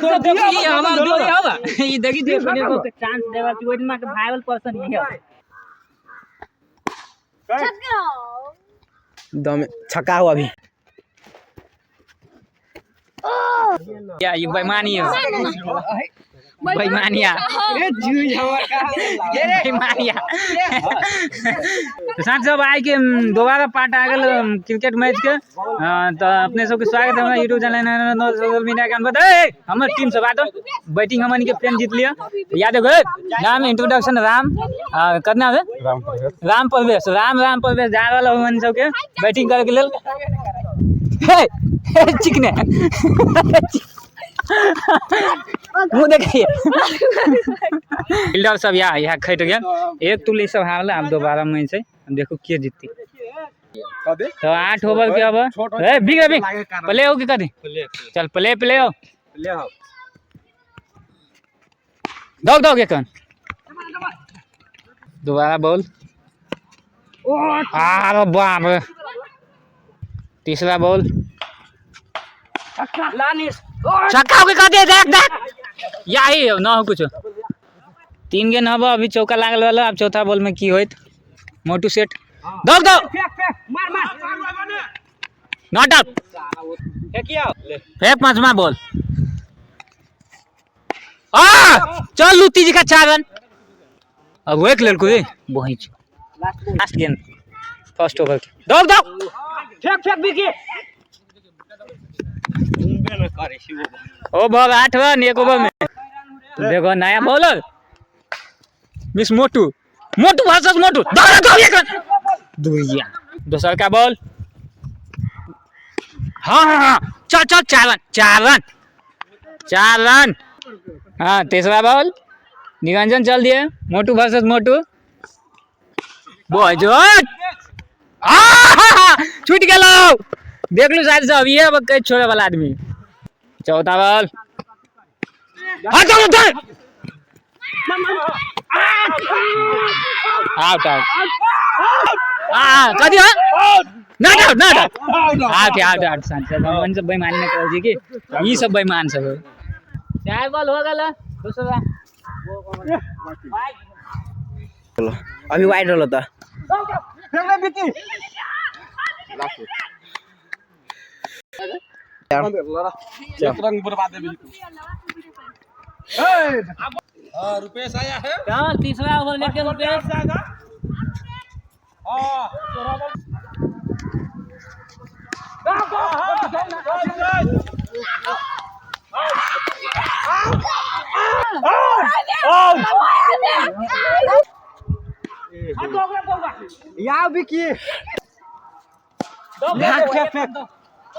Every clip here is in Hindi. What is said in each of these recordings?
ये हवा दो हवा ये देखी दे को चांस देवल कि ओइनमा के वायरल पर्सन ही है दम छक्का हुआ अभी क्या ये बेईमानिया बेईमानिया बेईमानिया तो साथ सब आए के दोबारा पार्ट आ गल क्रिकेट मैच के तो अपने सबके स्वागत है हमारे यूट्यूब चैनल सोशल मीडिया के अनबत हमारे टीम सब आतो बैटिंग हमन के फ्रेंड जीत लिया याद है नाम इंट्रोडक्शन राम करना है राम प्रवेश जा वाला हमन सब के बैटिंग करे के लेल चिकने मुँह देखिए फील्डर सब यहाँ खट गया एक तुली सब हारला अब दोबारा मैच है देखो के जीतती तो 8 ओवर के अब बिग प्ले हो के कर चल प्ले हो दौग एक दोबारा बॉल अरे बाप तीसरा बॉल छक्का के कर दे देख यही ना हो कुछ 3 गेंद हब अभी चौका लागल वाला अब चौथा बॉल में की होइत मोटू सेट दौग नॉट आउट फेंक पांचवा बॉल चल लूती जी का 4 रन अब एक लड़को वही लास्ट गेंद फर्स्ट ओवर दौग फेंक बिकी ओ बॉल 8 रन एक ओवर में देखो नया बॉलर मिस मोटू वर्सेस मोटू दूसरा का बॉल हाँ चल 4 रन हाँ तीसरा बॉल निरंजन चल दिए मोटू वर्सेस मोटू छूट गया देख लो शायद सब ये कई छोड़े वाला आदमी चौथा बॉल आउट सब बेईमान में कह जी कि ये सब बेईमान सब 4 बॉल हो गया दूसरा अभी वाइड रोल होता रुपेश आया है तीसरा ओवर लेके रुपेश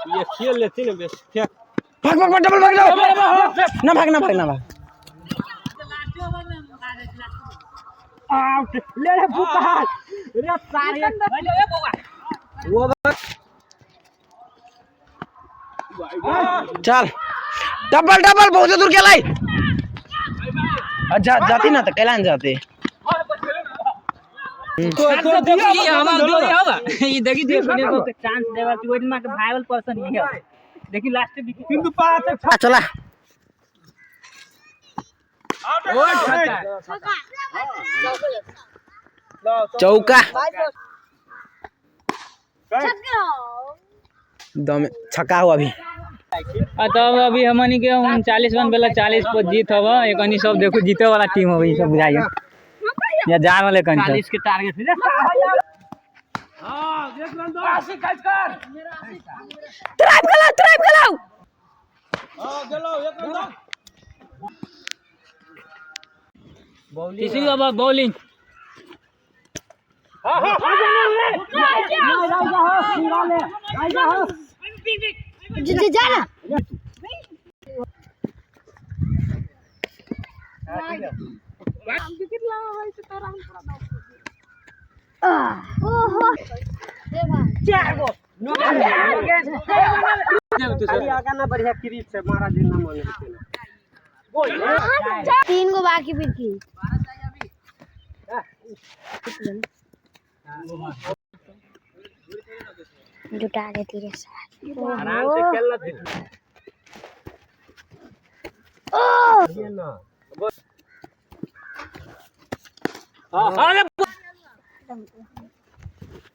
ये खेल लेती ना बेस फेंक भाग डबल भाग ना भाग आउट ले रे पुकार रे सारे वो चल डबल बहुत दूर के लाई अच्छा जाती ना तो कैलान जाते ये हवा दो हवा ये देखी दे को चांस देवल कि ओइनमा के वायरल पर्सन ही है देखी लास्ट में बिंदु पास चला चौका दम छक्का हुआ अभी तब अभी हमनी के 39 रन बेला 40 पर जीत हवा एकनी सब देखो जीते वाला टीम हो ई सब बुझाइए या जा वाले कन 40 के टारगेट है हां देख रन दो 80 खच कर ट्राइब गलाओ हां गलाओ एक रन दो किसी का बॉलिंग हां जा ना विकेट ला है से तोरा हम पूरा ओहो चार गो नो खाली आगा ना बढ़िया क्रीज से महाराज जी नाम मांगे थे 3 गो बाकी फिर की जुटा देती रे आराम से खेलना अरे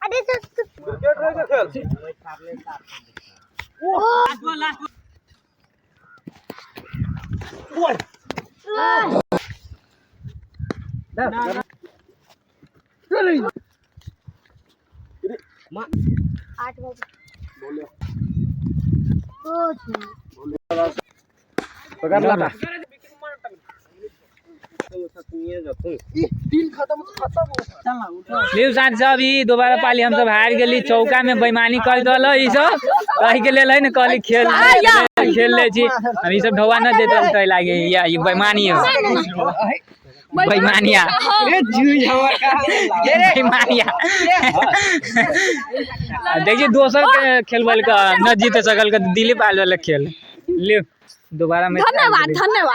अरे तो क्रिकेट रह गया खेल आठ बजे पकड़ लाता लियो साथ सब ई दोबारा पाली हम सब हार गेली चौका में बेईमानी कर दल ई सब कहि के लेल है न कहली खेल ले छी हम ई सब ढौआ न देत त लागे या ई बेईमानी है बेईमानिया ए जूझ हमर का बेईमानिया देखिए दोसर के खेलबल का न जीत सकल का दिलीप आल वाला खेल लियो दोबारा में धन्यवाद धन्यवाद।